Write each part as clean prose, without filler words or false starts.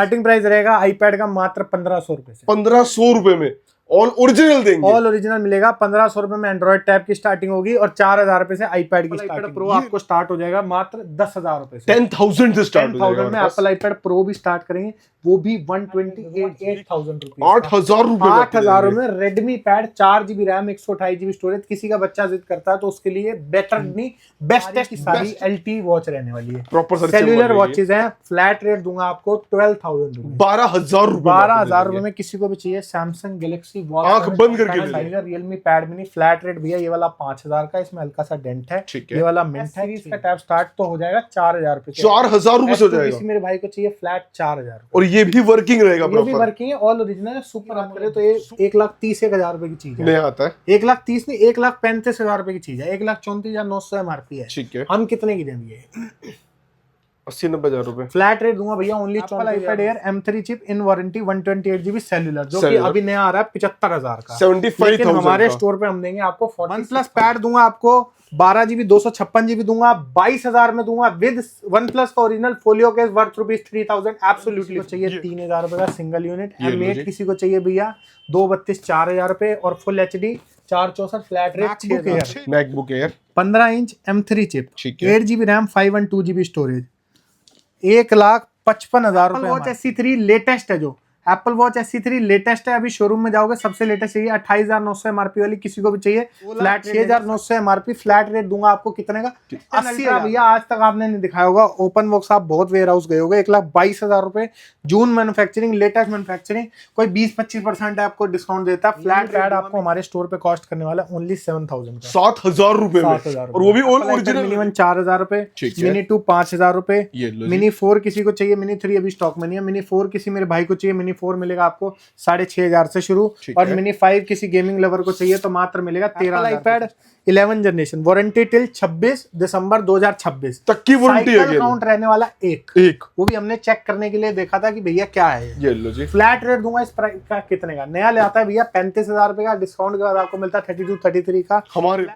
Starting price रहेगा iPad का मात्र 1500 रुपए से। 1500 रुपए में ऑल ओरिजिनल देंगे। ऑल ओरिजिनल मिलेगा। 1500 रुपए में एंड्रॉइड टैब की स्टार्टिंग होगी और 4000 रुपए से आईपैड की स्टार्टिंग। प्रो आपको स्टार्ट हो जाएगा मात्र 10,000 रुपए से। 10,000 से स्टार्ट हो जाएगा। 10,000 में एप्पल आईपैड प्रो भी स्टार्ट करेंगे, वो भी 128,000 रुपीज। 8,000 रुपए। 8,000 में Redmi pad 4GB RAM 128GB storage. किसी का बच्चा जिद करता है तो उसके लिए बेटर नहीं बेस्टेस्ट सारी LTE वॉच रहने वाली है। प्रॉपर सेल्यूलर वॉचेज हैं। फ्लैट रेट दूंगा आपको 12,000 रुपए। 12,000 रुपए। 12,000 रुपए में किसी को भी चाहिए सैमसंग गैलेक्सी वॉच आंख बंद करके Realme pad mini flat rate भैया। ये वाला 5,000 का, इसमें हल्का सा डेंट है। ये वाला मिंट है। इसका टैब स्टार्ट तो हो जाएगा 4,000 रुपए। 4,000 रुपए से हो जाएगा। किसी मेरे भाई को चाहिए फ्लैट 4,000। और ये भी वर्किंग रहेगा। ये भी वर्किंग है, ऑल ओरिजिनल है। सुपर आप करे तो ये 1,30,000 रुपए की चीज है। नहीं आता है 1,30,000 नहीं, 1,35,000 रुपए की चीज है। 1,34,900 MRP है। ठीक है। हम कितने की देंगे? 80-90,000 रुपए। फ्लैट रेट दूंगा भैया only. Apple iPad Air M3 chip in warranty 128GB cellular, जो कि अभी नया आ रहा है 75,000 का। 75,000 हमारे स्टोर पे हम देंगे आपको 1+ पैड दूंगा आपको 12GB 256GB दूंगा 22,000 में दूंगा विद OnePlus का original folio case worth ₹3,000 absolutely. चाहिए 3,000 रुपए का सिंगल यूनिट M8। किसी को चाहिए भैया 232 4,000 रुपए और full HD 464 flat rate 6,000। MacBook air 15 inch M3 chip, ठीक है। 8GB रैम 512GB स्टोरेज, 1,55,000 रुपए। वॉच SC3 लेटेस्ट है, जो एप्पल वॉच SC3 लेटेस्ट है। अभी शोरूम में जाओगे सबसे लेटेस्ट चाहिए 28,900 MRP वाली। किसी को भी चाहिए फ्लैट 6,900 MRP। फ्लैट रेट दूंगा आपको कितने का? 80,000 भैया। आज तक आपने नहीं दिखाया होगा। ओपन बॉक्स आप बहुत वेयर हाउस गए होगे। 1,22,000 रुपए जून मैन्युफैक्चरिंग, लेटेस्ट मैन्युफैक्चरिंग। कोई 20-25% आपको डिस्काउंट देता है। फ्लैट रेट आपको हमारे स्टोर पे कॉस्ट करने वाला ओनली 7,000 का। 7,000 रुपए में, और वो भी ऑल ओरिजिनल। मिनिमम 4,000 रुपए, मिनी 2 5,000 रुपए, मिनी 4 किसी को चाहिए, मिनी 3 अभी स्टॉक में नहीं है। मिनी 4 किसी मेरे भाई को चाहिए, मिनी 4 मिलेगा आपको 6,500 से शुरू। और मिनी 5 किसी गेमिंग लवर को चाहिए तो मात्र मिलेगा 13,000। आईपैड 11 जनरेशन, वारंटी टिल 26 दिसंबर 2026 तक की वारंटी है। काउंट रहने वाला एक, वो भी हमने चेक करने के लिए देखा था कि भैया क्या है ये लो जी। फ्लैट रेट दूंगा इस प्राइस का कितने का? नया ले आता है भैया 35,000 रुपए का। डिस्काउंट के बाद आपको मिलता है 32-33 का हमारे।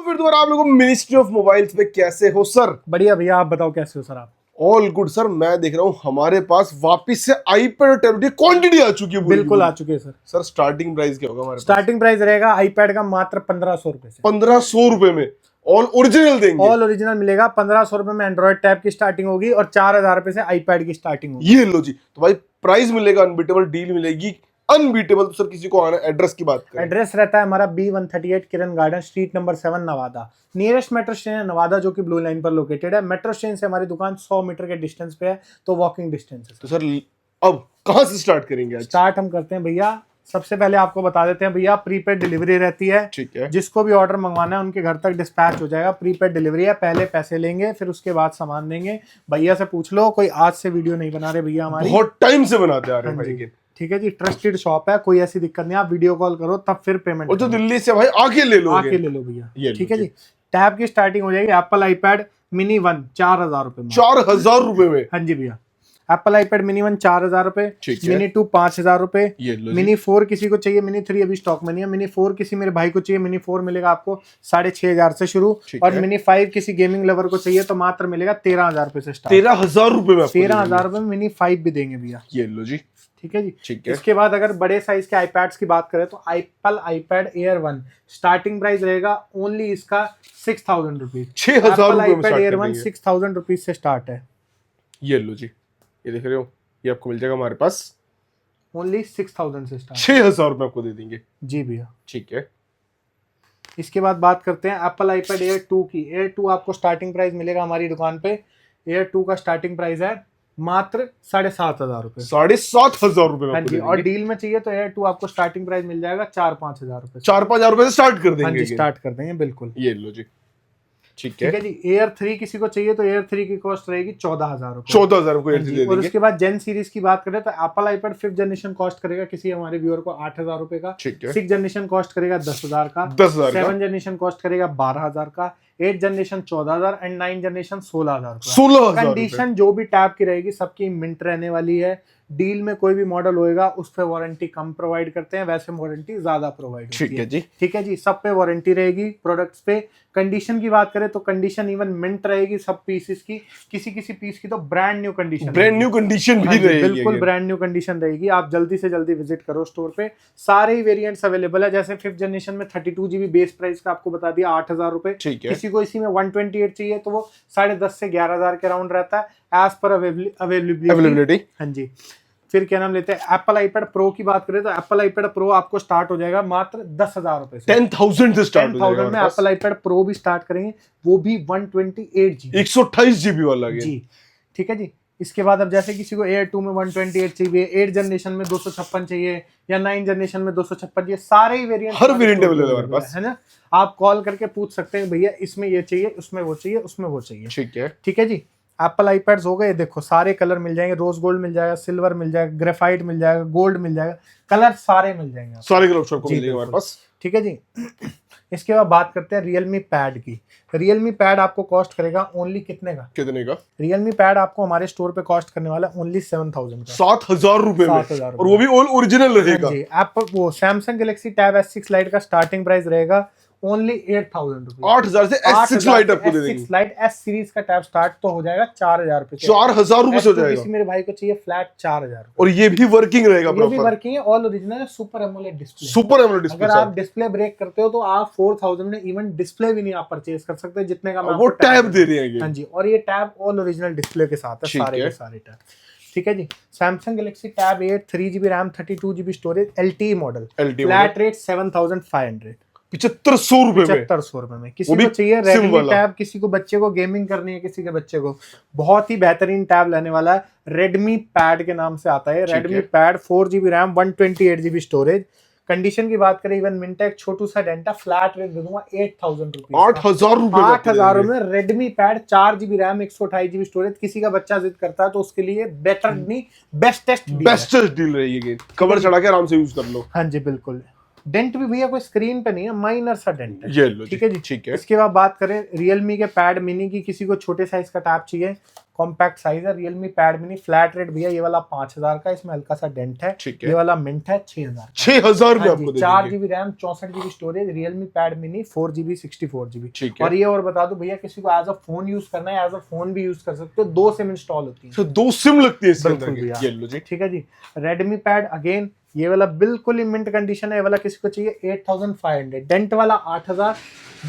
फिर दोबारा आप लोगों को मिनिस्ट्री ऑफ मोबाइल्स पे कैसे हो सर? बढ़िया भैया, आप बताओ कैसे हो सर? आप ऑल गुड सर। मैं देख रहा हूँ हमारे पास वापस से आईपैड और टैबलेट की क्वांटिटी आ चुकी है। बिल्कुल आ चुके हैं सर। सर स्टार्टिंग प्राइस क्या होगा हमारे? स्टार्टिंग प्राइस रहेगा आईपैड का मात्र 1,500 रुपए से। 1,500 रुपए में ऑल ओरिजिनल देंगे। ऑल ओरिजिनल मिलेगा। 1,500 रुपए में एंड्रॉइड टैब की स्टार्टिंग होगी और 4,000 रुपए से आईपैड की स्टार्टिंग होगी। ये लो जी। तो भाई प्राइस मिलेगा, अनबीटेबल डील मिलेगी, अनबीटेबल। तो सर किसी को आना, एड्रेस की बात करें। एड्रेस रहता है हमारा B138 Kiran garden, street number 7, Nawada. Nearest metro station है नवादा, जो कि ब्लू लाइन पर लोकेटेड है। मेट्रो स्टेशन से हमारी दुकान 100 मीटर के डिस्टेंस पे है, तो वॉकिंग डिस्टेंस है। तो सर अब कहां से स्टार्ट करेंगे? स्टार्ट हम करते हैं भैया, सबसे पहले आपको बता देते हैं भैया, प्रीपेड डिलीवरी रहती है। ठीक है। जिसको भी ऑर्डर मंगवाना है उनके घर तक डिस्पैच हो जाएगा। प्रीपेड डिलीवरी है, पहले पैसे लेंगे फिर उसके बाद सामान देंगे। भैया से पूछ लो, कोई आज से वीडियो नहीं बना रहे भैया, हमारी बहुत टाइम से बनाते आ रहे हैं भाई। ठीक है जी, ट्रस्टेड शॉप है, कोई ऐसी दिक्कत नहीं। आप वीडियो कॉल करो तब फिर पेमेंट। और जो दिल्ली से भाई आके ले लो, आके ले लो भैया। ठीक है जी। टैब की स्टार्टिंग हो जाएगी एप्पल आईपैड मिनी 1 4,000 रुपए में। 4,000 रुपए में? हाँ जी भैया। एप्पल आईपैड मिनी 1 4,000 रुपए, मिनी 2 5,000 रुपए, मिनी 4 किसी को चाहिए, मिनी 3 अभी स्टॉक में नहीं है। मिनी 4 किसी मेरे भाई को चाहिए, मिनी 4 मिलेगा आपको 6,500 से शुरू। और मिनी 5 किसी गेमिंग लवर को चाहिए तो मात्र मिलेगा 13,000 रुपए से स्टार्ट। 13,000 रुपए में? 13,000 रुपए में मिनी 5 भी देंगे भैया। ये लो जी। ठीक है जी। ठीक है। इसके बाद अगर बड़े साइज के आईपैड्स की बात करें तो Apple iPad air 1 starting price रहेगा ओनली इसका 6,000 रुपीज। 6,000 आईपैड एयर 1 6,000 रुपीज से स्टार्ट है। ये लो जी, ये देख रहे हो, ये आपको मिल जाएगा हमारे पास ओनली 6,000 से स्टार्ट। 6,000 रुपए आपको दे देंगे जी भैया। ठीक है। इसके बाद बात करते हैं एप्पल आईपैड एयर 2 की। एयर 2 आपको स्टार्टिंग प्राइस मिलेगा हमारी दुकान पे। एयर 2 का स्टार्टिंग प्राइस है मात्र 7,500 रुपए। 7,500 रुपए हाँ जी। और डील में चाहिए तो एयर 2 आपको स्टार्टिंग प्राइस मिल जाएगा 4-5 हजार रुपए। 4-5 रुपए से स्टार्ट कर देंगे। हाँ जी, स्टार्ट कर देंगे बिल्कुल। ये लो जी। ठीक है जी। एयर 3 किसी को चाहिए तो एयर 3 की कॉस्ट रहेगी 14,000 रुपए। 14,000 को एयर 3 दे देंगे। और उसके बाद जेन सीरीज की बात करें तो Apple iPad 5th generation cost करेगा किसी हमारे व्यूअर को 8,000 रुपए का। 6th जनरेशन कॉस्ट करेगा 10,000 का। 7th जनरेशन कॉस्ट करेगा 12,000 का। 8th generation 14,000 and 9th generation 16,000 का। 16,000 कंडीशन जो भी टैब की रहेगी सबकी मिंट रहने वाली है। डील में कोई भी मॉडल होएगा उस पे वारंटी कम प्रोवाइड करते हैं, वैसे वारंटी ज्यादा प्रोवाइड होती है। ठीक है जी। ठीक है जी। सब पे वारंटी रहेगी प्रोडक्ट्स पे। कंडीशन की बात करें तो कंडीशन इवन मिंट रहेगी सब पीसेस की, किसी किसी पीस की तो brand new condition, brand new condition भी रहेगी, बिल्कुल ब्रांड न्यू कंडीशन रहेगी। आप जल्दी से जल्दी विजिट करो स्टोर पे, सारे ही वेरिएंट्स अवेलेबल है। जैसे 5th जनरेशन में 32 GB बेस प्राइस का आपको बता दिया 8,000 रुपए, किसी को इसी में 128 चाहिए तो वो 10,500 से 11,000 के राउंड रहता है एज पर अवेलेबिलिटी। हाँ जी। फिर क्या नाम लेते हैं, एप्पल आईपैड प्रो की बात करें तो एप्पल आईपैड प्रो आपको स्टार्ट हो जाएगा मात्र 10,000 रुपए से, 10,000 से स्टार्ट हो जाएगा। 10,000 में एप्पल आईपैड प्रो भी स्टार्ट करेंगे, वो भी 128 GB, 128 GB वाला जी, ठीक है जी। इसके बाद अब जैसे किसी को एयर 2 में 128 चाहिए, 8 जनरेशन में 256 चाहिए, या 9 जनरेशन में 256 चाहिए, सारे ही वेरिएंट, हर वेरिएंट अवेलेबल है हमारे पास, है ना। आप कॉल करके पूछ सकते हैं भैया इसमें ये चाहिए, उसमें वो चाहिए, उसमें वो चाहिए, ठीक है जी। एप्पल आईपैड्स हो गए, देखो सारे कलर मिल जाएंगे, रोज गोल्ड मिल जाएगा, सिल्वर मिल जाएगा, ग्रेफाइट मिल जाएगा, गोल्ड मिल जाएगा, कलर सारे मिल जाएंगे, सारे कलर आपको मिल जाएंगे हमारे पास, ठीक है जी। इसके बाद बात करते हैं रियलमी पैड की। रियलमी पैड आपको कॉस्ट करेगा ओनली कितने का? रियलमी पैड आपको हमारे स्टोर पे कॉस्ट करने वाला है ओनली 7,000 का, 7,000 रुपए में, और वो भी ऑल ओरिजिनल रहेगा। जी, आप वो Samsung Galaxy tab S6 light का स्टार्टिंग प्राइस रहेगा ओनली 8,000 रुपए, 8,000 से S6 लाइट आपको दे देंगे। S6 लाइट S सीरीज का टैब स्टार्ट तो हो जाएगा 4,000 रुपए, 4,000 रुपए से हो जाएगा। किसी मेरे भाई को चाहिए फ्लैट 4,000, और ये भी वर्किंग रहेगा, ये भी वर्किंग है, ऑल ओरिजिनल है, super AMOLED display, super AMOLED display. अगर आप डिस्प्ले ब्रेक करते हो तो आप 4,000 में इवन डिस्प्ले भी नहीं आप परचेज कर सकते जितने का वो टैब दे रहे हैं। हाँ जी, और ये टैब ऑल ओरिजिनल डिस्प्ले के साथ है, सारे के सारे टैब, ठीक है जी। Samsung Galaxy tab 8 3GB RAM 32GB storage LTE model, flat rate 7,500, 7,500 रुपए में, 7,500 रुपए में। किसी को चाहिए रेडमी टैब, किसी को बच्चे को गेमिंग करनी है, किसी के बच्चे को बहुत ही बेहतरीन टैब लेने वाला है, रेडमी पैड के नाम से आता है, Redmi pad 4GB RAM 128GB storage. Condition की बात करें इवन मिनटेक छोटू सा डेंटा, फ्लैट रेट दे दूंगा 8,000 रुपीज, 8,000 रुपए, 8,000 में Redmi pad 4GB RAM 128GB storage. किसी का बच्चा जिद करता है तो उसके लिए बेटर नहीं, बेस्टेस्ट डील रहेगी, कवर चढ़ा के आराम से यूज कर लो। हाँ जी बिल्कुल। डेंट भी भैया कोई स्क्रीन पे नहीं है, माइनर सा डेंट है, ये लो, ठीक है जी, ठीक है। इसके बाद बात करें रियलमी के पैड मिनी की, किसी को छोटे साइज का टैब चाहिए, कॉम्पैक्ट साइज है, Realme pad mini, flat rate भैया ये वाला 5,000 का, इसमें हल्का सा डेंट है, ये वाला मिंट है 6,000, 6,000 में आपको 4GB RAM 64GB storage, Realme pad mini 4GB 64GB। और ये और बता दो भैया किसी को एज अ फोन यूज करना है, एज अ फोन भी यूज कर सकते हो, 2 सिम इंस्टॉल होती है, 2 सिम लगती है इसके अंदर, ठीक है जी। रेडमी पैड अगेन ये वाला बिल्कुल ही मिंट कंडीशन है, ये वाला किसी को चाहिए 8,500, डेंट वाला 8,000,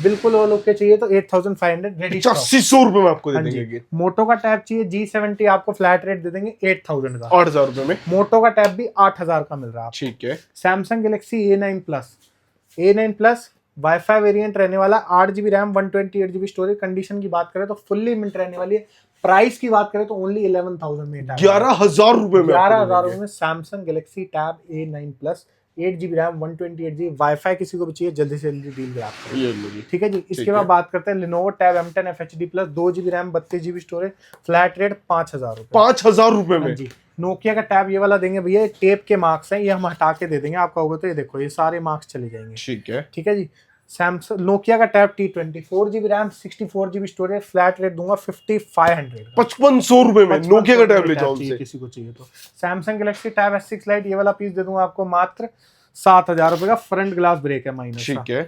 बिल्कुल वो लोग के चाहिए तो 8,500 रेडी, 8,500 रुपए में आपको दे देंगे। मोटो का टैब चाहिए G70 आपको फ्लैट रेट दे देंगे 8,000 का, 8,000 रुपए में मोटो का टैब भी 8,000 का मिल रहा है, ठीक है। Samsung Galaxy A9 plus wifi variant रहने वाला, 8GB RAM 128GB storage. Condition की बात करें तो फुल्ली मिंट रहने वाली है, प्राइस की बात करें तो ओनली 11,000 में, 11,000 रुपए में, 11,000 रुपए में Samsung Galaxy tab A9 plus 8GB RAM 128GB wifi. किसी को भी चाहिए जल्दी से जल्दी डील ग्रैब करो, ठीक है जी। इसके बाद बात करते हैं Lenovo tab M10 FHD plus 2GB RAM 32GB storage, flat rate 5,000 रुपए, 5,000 रुपए में जी। नोकिया का टैब ये वाला देंगे भैया, टेप के मार्क्स हैं, ये हम हटा के दे देंगे आपका होगा तो ये देखो ये सारे मार्क्स चले जाएंगे, ठीक है जी। सैमसंग नोकिया का tab T20 4GB RAM 64GB storage, flat rate दूंगा 5,500, 5,500 रुपए में नोकिया का टैब ले जाओ किसी को चाहिए तो। Samsung Galaxy tab S6 light ये वाला पीस दे दूंगा आपको मात्र 7,000 रुपए का, फ्रंट ग्लास ब्रेक है माइनस, ठीक है।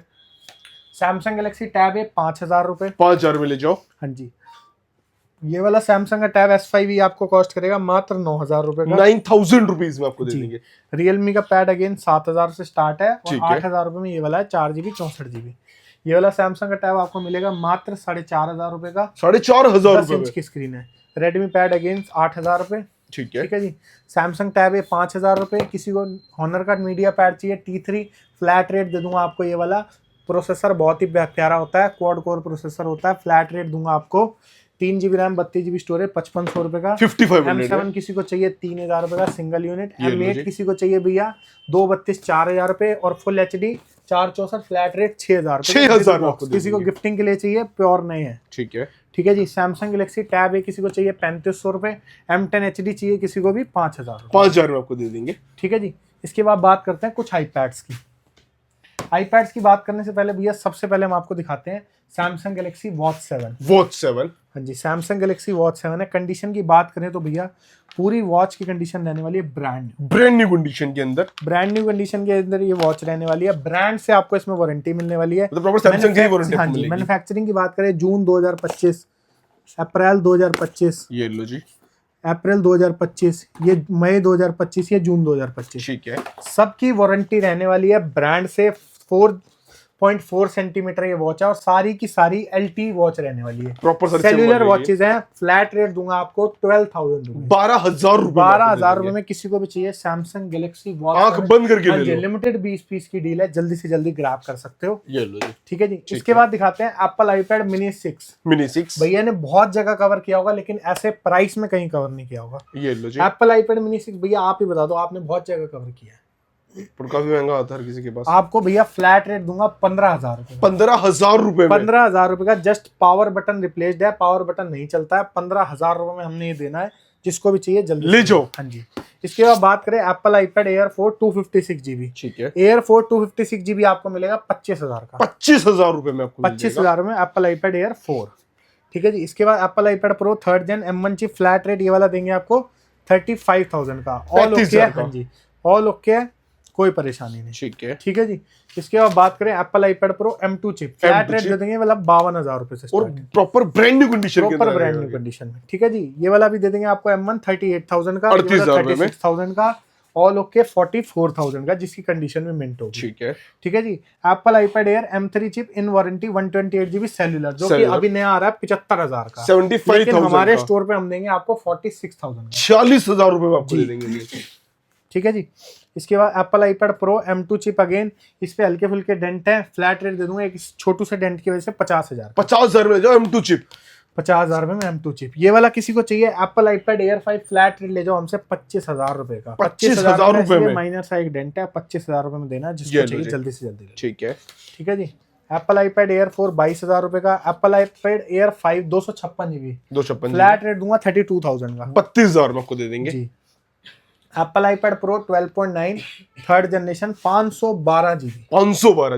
सैमसंग गैलेक्सी टैब है 5,000 रुपए, 5,000 में ले जाओ, हाँ जी। ये वाला सैमसंग का टैब S5 आपको कॉस्ट करेगा मात्र 9,000 रुपए का, 9,000 रुपीज में आपको दे देंगे। रियलमी का पैड अगेन 7,000 से स्टार्ट है, और 8,000 रुपए में ये वाला है 4GB 64GB। ये वाला सैमसंग का टैब आपको मिलेगा मात्र 4,500 रुपए का, 4,500 10 इंच की स्क्रीन है। रेडमी पैड अगेन 8,000 रुपए, ठीक है जी। सैमसंग टैब है 5,000 रुपए। किसी को हॉनर का मीडिया पैड चाहिए T3, फ्लैट रेट दे दूंगा आपको ये वाला, प्रोसेसर बहुत ही प्यारा होता है, क्वाड कोर प्रोसेसर होता है, फ्लैट रेट दूंगा आपको 3GB रैम 32GB स्टोरेज 5,500 रुपए का। 5500 M7 किसी को चाहिए 3,000 रुपए का सिंगल यूनिट। M8 किसी को चाहिए भैया 232 4,000 रुपए, और फुल HD 464 फ्लैट रेट 6,000 रुपए। किसी को गिफ्टिंग के लिए चाहिए, प्योर नए हैं, ठीक है जी। सैमसंग गैलेक्सी टैब है किसी को चाहिए 3,500 रुपए। M10 HD चाहिए किसी को भी 5,000 में आपको दे देंगे, ठीक है जी। इसके बाद बात करते हैं कुछ आईपैड्स की। आईपैड्स की बात करने से पहले भैया सबसे पहले हम आपको दिखाते हैं सैमसंग गैलेक्सी वॉच 7। वॉच 7, हाँ जी, सैमसंग गैलेक्सी वॉच 7 है। कंडीशन की बात करें तो भैया पूरी वॉच की कंडीशन रहने वाली है ब्रांड न्यू कंडीशन के अंदर, ब्रांड न्यू कंडीशन के अंदर ये वॉच रहने वाली है। ब्रांड से आपको इसमें वारंटी मिलने वाली है, मतलब प्रॉपर सैमसंग की वारंटी हाँ जी। मिलेगी। मैन्युफैक्चरिंग की बात करें जून 2025, अप्रैल 2025, ये लो जी, अप्रैल 2025, ये मई 2025, ये जून 2025। ठीक है। सबकी वारंटी रहने वाली है ब्रांड से। 4.4 सेंटीमीटर ये वॉच है और सारी की सारी LTE वॉच रहने वाली है। प्रॉपर सेल्यूलर वॉचेज हैं। फ्लैट रेट दूंगा आपको 12,000 रुपए, 12,000 रुपए, 12,000 रुपए में किसी को भी चाहिए सैमसंग गैलेक्सी वॉच। आंख बंद करके ले लो। लिमिटेड 20 पीस की डील है, जल्दी से जल्दी ग्रैब कर सकते हो। ये लो जी, ठीक है जी। इसके बाद दिखाते हैं एप्पल आईपैड मिनी 6। मिनी 6 भैया ने बहुत जगह कवर किया होगा लेकिन ऐसे प्राइस में कहीं कवर नहीं किया होगा। ये लो जी, एप्पल आईपैड मिनी 6 भैया आप ही बता दो, आपने बहुत जगह कवर किया है। पर काफी महंगा आता है हर किसी के पास। आपको भैया फ्लैट रेट दूंगा 15,000 रुपए, 15,000 रुपए में, 15,000 रुपए का। जस्ट पावर बटन रिप्लेस्ड है, पावर बटन नहीं चलता है। 15,000 रुपए में हमने ये देना है, जिसको भी चाहिए जल्दी ले जाओ। हाँ जी। इसके बाद बात करें एप्पल आईपैड एयर 4 256 GB। ठीक है। एयर 4 256 GB आपको मिलेगा 25,000 का, 25,000 रुपए में आपको 25,000 में एप्पल आईपैड एयर 4। ठीक है जी। इसके बाद Apple iPad pro 3rd Gen M1 chip flat rate ये वाला देंगे आपको 35,000 का। ऑल ओके है, हाँ जी, ऑल ओके है, कोई परेशानी नहीं। ठीक है। ठीक है जी। इसके बाद बात करें Apple iPad pro M2 chip, flat rate दे देंगे मतलब 52,000 रुपए से और प्रॉपर ब्रांड न्यू कंडीशन के प्रॉपर अंदर ब्रांड न्यू कंडीशन में। ठीक है जी। ये वाला भी दे देंगे आपको M1 38,000 का, 36,000 का, ऑल ओके 44,000 का, जिसकी कंडीशन में मिंट होगी। ठीक है। ठीक है जी। Apple iPad Air M3 chip in warranty 128 GB cellular, जो कि अभी नया आ रहा है 75,000 का, 75,000 हमारे स्टोर पे हम देंगे आपको 46,000 का, 46,000 रुपए में आपको दे देंगे। ठीक है जी। इसके बाद Apple iPad pro M2 chip, again इस पे हल्के फुल्के डेंट है, फ्लैट रेट दे दूंगा एक छोटू से डेंट की वजह से 50,000, 50,000 में जाओ M2 चिप, 50,000 में M2 चिप। ये वाला किसी को चाहिए Apple iPad Air 5 flat rate ले जाओ हमसे 25,000 रुपए का, 25,000 रुपए में, माइनर सा एक डेंट है, 25,000 रुपए में देना, जिसको चाहिए जल्दी से जल्दी। ठीक है। ठीक है जी। एप्पल आईपैड एयर 4 22,000 रुपए का, Apple iPad Air 5 256 GB, 256 flat rate दूंगा 32,000 का, 32,000 में आपको दे देंगे जी। Apple iPad pro 12.9 3rd generation 512 GB,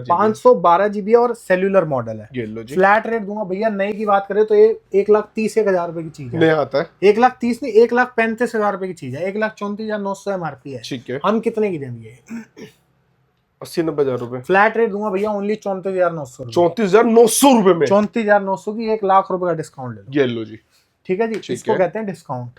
512 GB और सेल्यूलर मॉडल है। ये लो जी, फ्लैट रेट दूंगा भैया, नए की बात करें तो ये 1,30,000 रुपए की चीज है। नया आता है 1,30,000 नहीं, 1,35,000 रुपए की चीज है। 1,34,900 MRP है। ठीक है। हम कितने की देंगे? 80-90,000 रुपए। फ्लैट रेट दूंगा भैया ओनली 34,900, 34,900 रुपए में, 34,900 की 1,00,000 रुपए का डिस्काउंट ले लो। ये लो जी, ठीक है जी। इसको कहते हैं डिस्काउंट।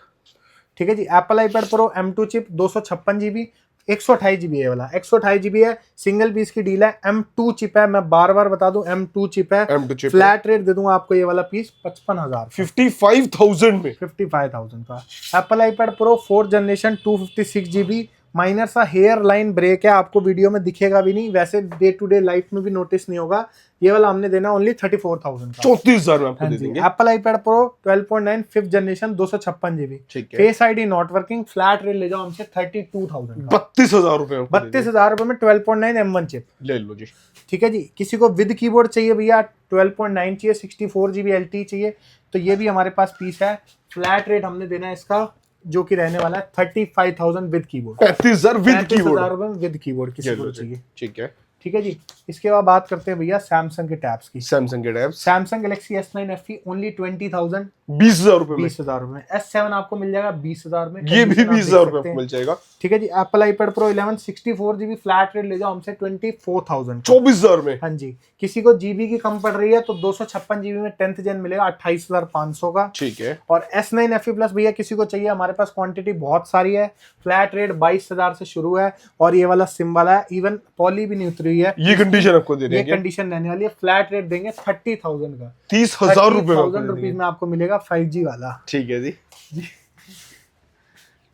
ठीक है जी। Apple iPad pro M2 chip 256 GB, 128 GB है वाला, 128 GB है, सिंगल पीस की डील है, M2 चिप है, मैं बार बार बता दूं M2 चिप है। M2 चिप, फ्लैट रेट दे दूंगा आपको ये वाला पीस 55,000, 55,000 में, 55,000 का। Apple iPad pro 4th generation 256 GB, minor सा हेयर लाइन ब्रेक है, आपको वीडियो में दिखेगा भी नहीं, वैसे डे टू डे लाइफ में भी नोटिस नहीं होगा। ये वाला हमने देना ओनली 34,000 का, 34,000 में आपको दे देंगे। Apple iPad pro 12.9 5th generation 256 GB, ठीक है। Face ID not working, flat rate ले जाओ हमसे 32,000 का, 32,000 रुपए, 32,000 रुपए में 12.9 M1 चिप ले लो जी। ठीक है जी। किसी को विद कीबोर्ड चाहिए भैया, 12.9 चाहिए, 64 GB LTE चाहिए, तो ये भी हमारे पास पीस है। फ्लैट रेट हमने देना है इसका, जो कि रहने वाला है 35,000 विद कीबोर्ड, 35,000 विद कीबोर्ड, रुपए विद कीबोर्ड किसी को चाहिए। ठीक है। ठीक है जी। इसके बाद बात करते हैं भैया सैमसंग के टैब्स की। सैमसंग के tabs, Samsung Galaxy S9 FE only 20,000, 20,000 रुपए में, 20,000 में। S7 आपको मिल जाएगा 20,000 में, ये भी 20,000 रुपए आपको मिल जाएगा। ठीक है जी। Apple iPad pro 11 64 GB, flat rate ले जाओ हमसे 24,000, 24,000 में। हाँ जी। किसी को जीबी की कम पड़ रही है तो 256 GB में 10th Gen मिलेगा 28,500 का, ठीक है। और S9 FE प्लस भैया किसी को चाहिए, हमारे पास क्वांटिटी बहुत सारी है। फ्लैट रेट 22,000 से शुरू है, और ये वाला सिम वाला है, इवन पॉली भी नहीं उतरी है, ये कंडीशन आपको दे ये देंगे, कंडीशन रहने वाली है। फ्लैट रेट देंगे 30,000 का, 30,000 रुपए 30,000 रुपीज में आपको मिलेगा 5G वाला। ठीक है जी।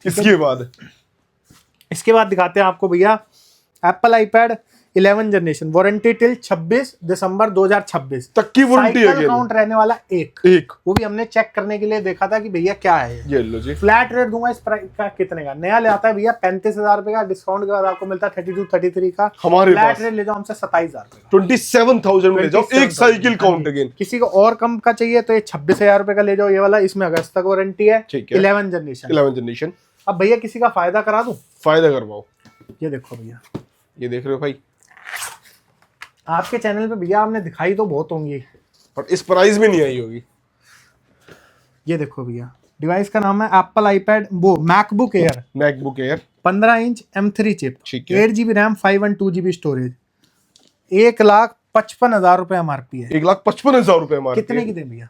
इसके बाद दिखाते हैं आपको भैया Apple iPad 11 generation, warranty till 26 दिसंबर 2026 तक की वारंटी है। काउंट रहने वाला एक, वो भी हमने चेक करने के लिए देखा था कि भैया क्या है ये लो जी। फ्लैट रेट दूंगा इस प्राइस का, कितने का नया ले आता है भैया 35,000 रुपए का, डिस्काउंट के बाद आपको मिलता है 32-33 का। हमारे फ्लैट रेट ले जाओ हमसे 27,000 27,000 में ले जाओ, एक साइकिल काउंट अगेन। किसी को और कम का चाहिए तो ये 26,000 रुपए का ले जाओ, ये वाला, इसमें अगस्त तक वारंटी है। 11 जनरेशन। अब भैया किसी का फायदा करा दूं? फायदा करवाओ। ये देखो भैया, ये देख रहे हो भाई, आपके चैनल पे भैया आपने दिखाई तो बहुत होंगी, पर इस प्राइस में नहीं आई होगी। ये देखो भैया, डिवाइस का नाम है एप्पल आईपैड, वो MacBook air, MacBook air 15 inch M3 chip, ठीक है। 8 GB रैम, 512 GB स्टोरेज, 1,55,000 रुपए MRP है। 1,55,000 रुपए हमारे कितने की दे भैया?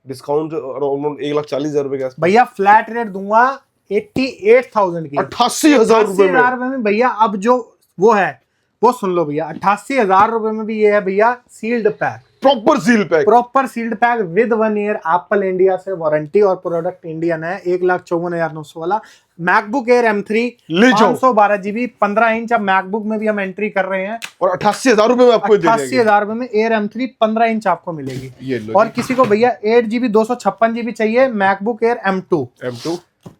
डिस्काउंट अराउंड 1,40,000 रुपए के आसपास। भैया फ्लैट रेट दूंगा 88,000 की, 88,000 रुपए में। 88,000 रुपए में भैया। अब जो वो है वो सुन लो भैया, 88,000 रुपए में भी ये है भैया sealed pack, proper seal pack, proper sealed pack with 1 year Apple India से वारंटी, और प्रोडक्ट इंडियन है। 1,54,900 वाला मैकबुक एयर M3 ले जाओ। 512 GB 15 इंच। अब मैकबुक में भी हम एंट्री कर रहे हैं, और 88,000 रुपए में आपको 88,000 रुपए में एयर M3 15 इंच आपको मिलेगी। ये लो और किसी को भैया 8 GB 256 GB चाहिए, मैकबुक एयर M2 M2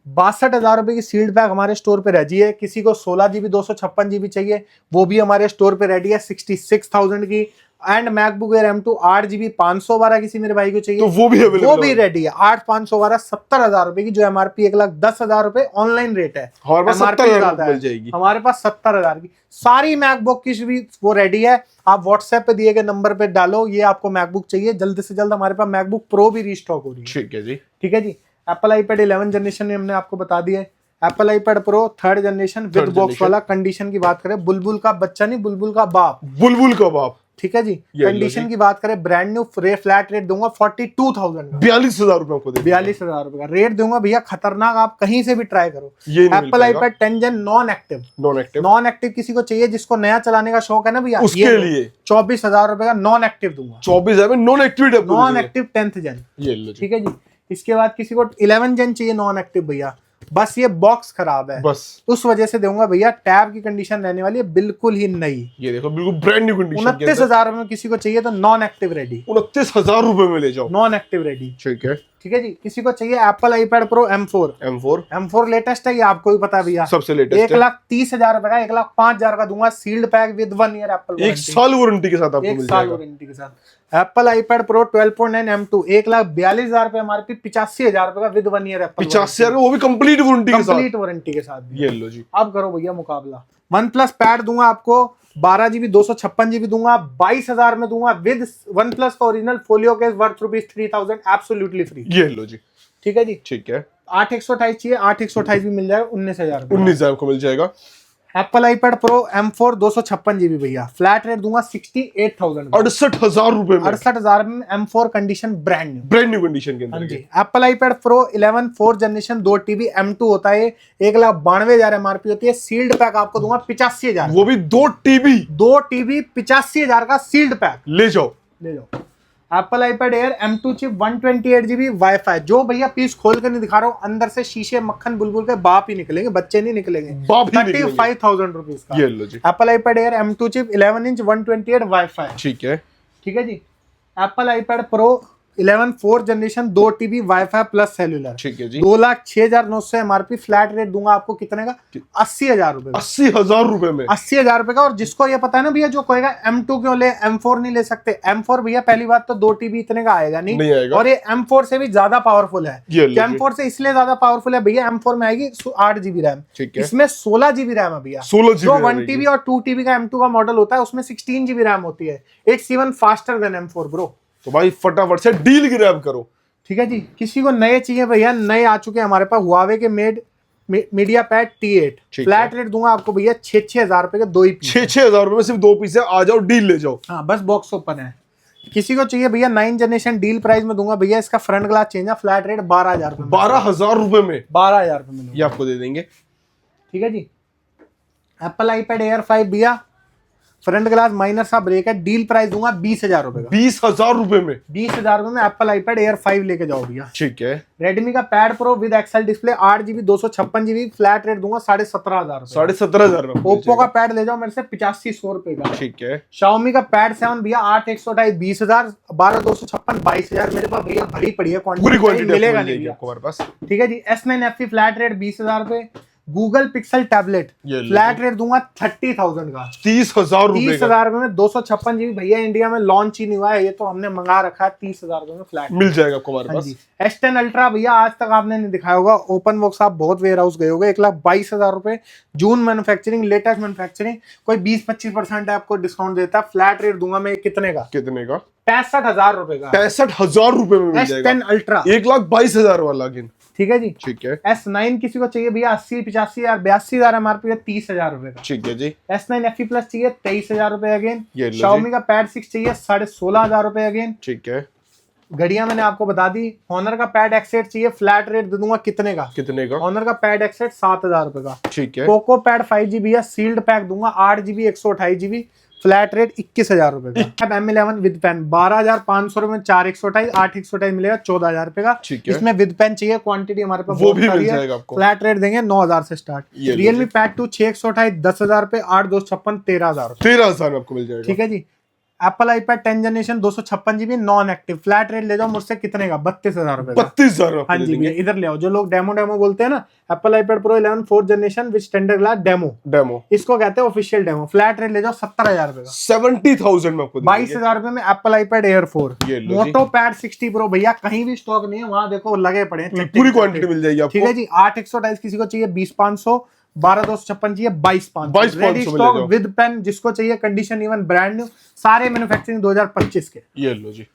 62,000 रुपए की सील्ड पैक हमारे स्टोर पे रेडी है। किसी को 16 GB 256 GB चाहिए, वो भी हमारे स्टोर पे रेडी है 66,000 की। And MacBook air M2 8 GB 512 किसी मेरे भाई को चाहिए तो वो भी अवेलेबल, वो भी रेडी है 8,512 70,000 रुपए की, जो MRP 1,10,000 रुपए ऑनलाइन रेट है। हमारे पास MRP 70,000 ज्यादा है, मिल जाएगी। हमारे पास 70,000 की सारी मैकबुक की भी वो रेडी है। आप व्हाट्सएप पे दिए गए नंबर पे डालो ये आपको मैकबुक चाहिए, जल्द से जल्द हमारे पास मैकबुक प्रो भी रीस्टॉक हो रही है। ठीक है जी, ठीक है जी। एप्पल आईपैड 11 जनरेशन में हमने आपको बता दिया है। Apple iPad pro 3rd generation with box वाला। कंडीशन की बात करें, बुलबुल का बच्चा नहीं, बुलबुल का बाप, बुलबुल का बाप। ठीक है जी। कंडीशन की बात करें, ब्रांड न्यू फ्लैट रेट दूंगा 42,000 का, 42,000 रुपए आपको दे 42,000 रुपए का रेट दूंगा भैया। खतरनाक, आप कहीं से भी ट्राई करो। ये Apple iPad 10 Gen non active, non active किसी को चाहिए जिसको नया चलाने का शौक है ना भैया, उसके लिए 24,000 रुपए का नॉन एक्टिव दूंगा। 24,000 में non active, non active 10th Gen, ये लो जी। ठीक है जी। इसके बाद किसी को 11 Gen चाहिए नॉन एक्टिव भैया, बस ये बॉक्स खराब है, बस उस वजह से दूंगा भैया। टैब की कंडीशन रहने वाली है बिल्कुल ही नई। ये देखो बिल्कुल ब्रांड न्यू कंडीशन। 29,000 में किसी को चाहिए तो नॉन एक्टिव रेडी, 29,000 रुपए में ले जाओ, नॉन एक्टिव रेडी, ठीक है। ठीक है जी। किसी को चाहिए Apple iPad pro M4 latest है, ये आपको भी पता है भैया, सबसे लेटेस्ट 1,30,000 रुपए का, 1,05,000 का दूंगा sealed pack with 1 year Apple, 1 साल वारंटी के साथ आपको एक मिल साल जाएगा। वारंटी के साथ। एप्पल आईपैड प्रो 12.9 M2 1,42,000 रुपए MRP, 85,000 रुपए का विद 1 ईयर एप्पल, 85,000 वो भी कंप्लीट वारंटी के साथ, कंप्लीट वारंटी के साथ। ये लो जी। अब करो भैया मुकाबला। OnePlus पैड दूंगा आपको 12 GB 256 GB दूंगा 22,000 में दूंगा विद OnePlus का original folio case worth ₹3,000 absolutely free, ये लो जी, ठीक है जी। ठीक है। 8/128 चाहिए, 8/128 भी मिल जाएगा 19,000 रुपए। 19,000 को मिल जाएगा। Apple iPad pro M4 256 GB भैया, फ्लैट रेट दूंगा 68,000, 68,000 रुपए में, 68,000 में M4 condition brand new condition के हाँ अंदर। जी। Apple iPad pro 11 4th generation 2 TB M2 होता है, 1,92,000 MRP होती है। सील्ड पैक आपको दूंगा 85,000, वो भी 2 TB 85,000 का सील्ड पैक, ले जाओ। Apple iPad Air M2 chip 128 GB wifi, जो भैया पीस खोल कर नहीं दिखा रहा हूँ, अंदर से शीशे मक्खन बुलबुल के बाप ही निकलेंगे, बच्चे नहीं निकलेंगे। 35,000 रुपीज का, ये लो जी। Apple iPad Air M2 chip 11 inch 128 wifi, ठीक है, ठीक है जी। Apple iPad pro 11 4th generation 2 TB wifi plus cellular, ठीक है जी। 2,06,900 MRP, फ्लैट रेट दूंगा आपको कितने का, 80,000 रुपए, 80,000 रुपए में, 80,000 रुपए का। और जिसको ये पता है ना भैया, जो कहेगा M2 क्यों ले, M4 नहीं ले सकते, M4 भैया पहली बात तो 2 TB इतने का आएगा नहीं आएगा, और ये M4 से भी ज्यादा पावरफुल है। M4 से इसलिए ज्यादा पावरफुल है भैया, M4 में आएगी 8 GB रैम, इसमें 16 GB रैम है भैया। 16 GB, जो 1 TB और 2 TB का M2 का मॉडल होता है उसमें 16 GB रैम होती है। It's even faster than M4 bro. तो भाई फटाफट से डील ग्रैब करो, ठीक है जी। किसी को नए चाहिए भैया, नए आ चुके हैं हमारे पास, हुआवे के media pad T8, flat rate दूंगा आपको भैया 6,000 रुपए के 2 ही पीस, 6,000 रुपए में सिर्फ 2 पीस है, आ जाओ डील ले जाओ। हाँ बस बॉक्स ओपन है। किसी को चाहिए भैया 9 जनरेशन डील प्राइस में दूंगा भैया, इसका फ्रंट ग्लास चेंज है, फ्लैट रेट 12,000 रुपए, 12,000 रुपए में, 12,000 रुपए में ये आपको दे देंगे, ठीक है जी। एप्पल आईपैड एयर 5 भैया, फ्रंट ग्लास माइनर सा ब्रेक है, डील प्राइस दूंगा 20,000 रुपए का, 20,000 रुपए में, 20,000 रुपए में एप्पल आईपैड एयर 5 लेके जाओ भैया, ठीक है। रेडमी का pad pro with excel display 8 GB 256 GB, flat rate दूंगा 17,500 रुपए, 17,500 रुपए। ओप्पो का पैड ले जाओ मेरे से 8500 रुपए का, ठीक है। Xiaomi का पैड 7 भैया 8/128 20,000, 12/256 22,000, मेरे पास भैया भरी पड़ी है पूरी क्वांटिटी, मिलेगा नहीं आपको हमारे पास, ठीक है जी। S9 FE फ्लैट रेट 20,000 रुपए, गूगल पिक्सल टैबलेट ये लो फ्लैट रेट दूंगा 30,000 का, 30,000 रुपए का 30,000 रुपए में 256 GB भैया, इंडिया में लॉन्च ही नहीं हुआ है, ये तो हमने मंगा रखा है 30,000 रुपए में फ्लैट मिल जाएगा आपको हमारे हाँ पास। जी। S10 अल्ट्रा भैया आज तक आपने नहीं दिखाया होगा, ओपन बॉक्स आप बहुत वेयर हाउस गए होगे, 1,22,000 रुपए, जून मैन्युफैक्चरिंग, लेटेस्ट मैन्युफैक्चरिंग, कोई 20-25% आपको डिस्काउंट देता है। फ्लैट रेट दूंगा मैं कितने का? कितने का? 65,000 रुपए का, 65,000 रुपए में मिल जाएगा S10 अल्ट्रा, 1,22,000 वाला अगेन। ठीक है जी। ठीक है S9 किसी को चाहिए भैया 80-85,000 82,000 MRP है, 30,000 रुपए का। ठीक है जी। S9 FE प्लस चाहिए 23,000 रुपए अगेन। ये लो जी। Xiaomi का पैड 6 चाहिए 16,500 रुपए अगेन। ठीक है घड़ियां मैंने आपको बता दी। Honor का पैड X8 चाहिए, फ्लैट रेट दे दूंगा कितने का? कितने का? Honor का पैड X8 7,000 रुपए का। ठीक है पोको पैड 5GB भैया सील्ड पैक दूंगा 8GB 128GB, फ्लैट रेट 21,000 रुपए का। अब M11 विद पेन 12,500 रुपए में 4 128 8 128 मिलेगा 14,000 रुपए का। ठीक है इसमें विद पेन चाहिए, क्वांटिटी हमारे पास वो बहुत भी सारी मिल है। जाएगा आपको। फ्लैट रेट देंगे 9,000 से स्टार्ट। ये लो रियलमी जी। पैड 2 6 128 10,000 रुपए, 8 256 13,000 रुपए, 13,000 में आपको मिल जाएगा। ठीक है जी। Apple iPad 10 generation 256GB non active, flat rate ले जाओ मुझसे कितने का? 32,000 रुपए का। 32,000 हाँ जी भैया, इधर ले आओ। जो लोग डेमो बोलते हैं ना, Apple iPad pro 11 4th generation with standard glass demo, demo इसको कहते हैं ऑफिशियल डेमो। फ्लैट रेट ले जाओ 70,000 रुपए का। 70,000 में आपको 22,000 रुपए में एप्पल आईपैड एयर 4। ये लो जी। मोटो पैड 60 प्रो भैया कहीं भी स्टॉक नहीं है, वहां देखो लगे पड़े हैं, पूरी क्वांटिटी मिल जाएगी ठीक है आपको। जी। 8 128 किसी को चाहिए 20,500, 12 256 चाहिए 22,500, 22,500 रेडी में ले स्टॉक जाओ। विद पेन, जिसको चाहिए कंडीशन इवन ब्रांड न्यू, सारे मैन्युफैक्चरिंग 2025 के, ये लो जी।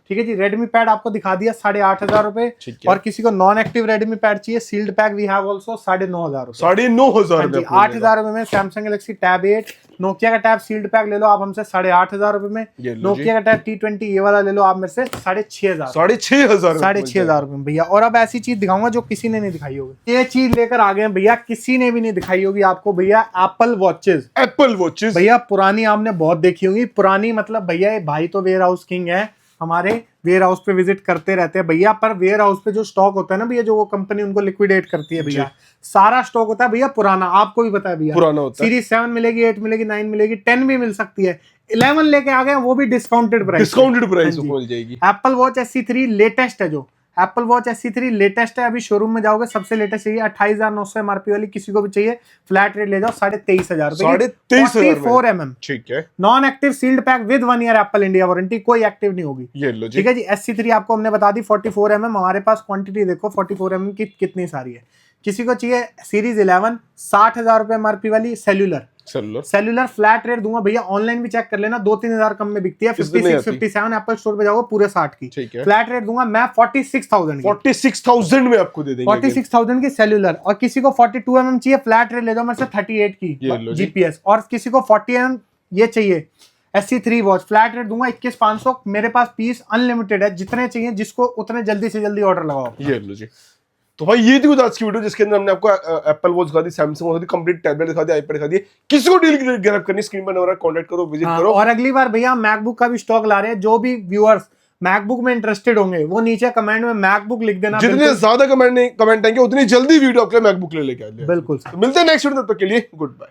ठीक है जी। रेडमी पैड आपको दिखा दिया 8,500 रुपए, ठीक है। और किसी को नॉन एक्टिव रेडमी पैड चाहिए sealed pack we have also 9,500 रुपए। 9,500 रुपए 8,000 रुपए में सैमसंग गैलेक्सी टैब 8, नोकिया का टैब सील्ड पैक ले लो आप हमसे 8,500 रुपए में। ये लो जी। नोकिया का टैब T20 ये वाला ले लो आप मेरे से 6,500 6,500 रुपए भैया। और अब ऐसी चीज दिखाऊंगा जो किसी ने नहीं दिखाई होगी, ये चीज लेकर आ गए हैं भैया, किसी ने भी नहीं दिखाई होगी आपको भैया। एप्पल वॉचेस, एप्पल वॉचेस भैया पुरानी आपने बहुत देखी होंगी, पुरानी मतलब भैया ये भाई तो वेयर हाउस किंग है, हमारे वेयर हाउस पे विजिट करते रहते हैं भैया। पर वेयर हाउस पे जो स्टॉक होता है ना भैया, जो वो कंपनी उनको लिक्विडेट करती है भैया, सारा स्टॉक होता है भैया पुराना, आपको भी पता है भैया। पुराना होता है। सीरीज 7 मिलेगी, 8 मिलेगी, 9 मिलेगी, 10 भी मिल सकती है। 11 लेके आ गए, वो भी डिस्काउंटेड प्राइस मिल जाएगी। एप्पल वॉच SC3 लेटेस्ट है, जो एप्पल वॉच SC3 लेटेस्ट है, अभी शोरूम में जाओगे सबसे लेटेस्ट चाहिए 28,900 MRP वाली, किसी को भी चाहिए फ्लैट रेट ले जाओ 23,500 23,500 44mm, ठीक है। Non active sealed pack with 1 year Apple India warranty, कोई एक्टिव नहीं होगी। ये लो जी। ठीक है जी। SC3 आपको हमने बता दी 44mm, हमारे पास क्वांटिटी देखो 44mm की कितनी सारी है। किसी को चाहिए सीरीज 11 60,000 रुपए MRP वाली सेल्यूलर फ्लैट रेट दूंगा भैया, ऑनलाइन भी चेक कर लेना, 2-3 हजार कम में बिकती है। 56 57 एप्पल स्टोर पे जाओगे पूरे 60 की, फ्लैट रेट दूंगा मैं 46,000 में आपको दे देंगे। 46,000 की सेल्यूलर। और किसी को 42mm चाहिए, फ्लैट रेट ले जाओ मेरे से 38 की GPS। और किसी को 40mm ये चाहिए SC3 वॉच, फ्लैट रेट दूंगा 21,500। मेरे पास पीस अनलिमिटेड है, जितने चाहिए जिसको उतने जल्दी से जल्दी ऑर्डर लगाओ। ये लो जी। तो भाई ये थी कुछ आज की वीडियो, जिसके अंदर हमने आपको एप्पल वॉच दिखा दी, सैमसंग वॉच दिखा दी, कंप्लीट टैबलेट दिखा दिया, आईपैड दिखा दिया। किसी को डील ग्रैब करनी, स्क्रीन पर नंबर कांटेक्ट करो, विजिट करो। और अगली बार भैया मैकबुक का भी स्टॉक ला रहे हैं, जो भी व्यूअर्स मैकबुक में इंटरेस्टेड होंगे वो नीचे कमेंट में मैकबुक लिख देना। जितने ज्यादा कमेंट आएंगे उतनी जल्दी वीडियो आपके मैकबुक लेके आ जाए। बिल्कुल। तो मिलते हैं नेक्स्ट वीडियो, तब तक के लिए गुड बाय।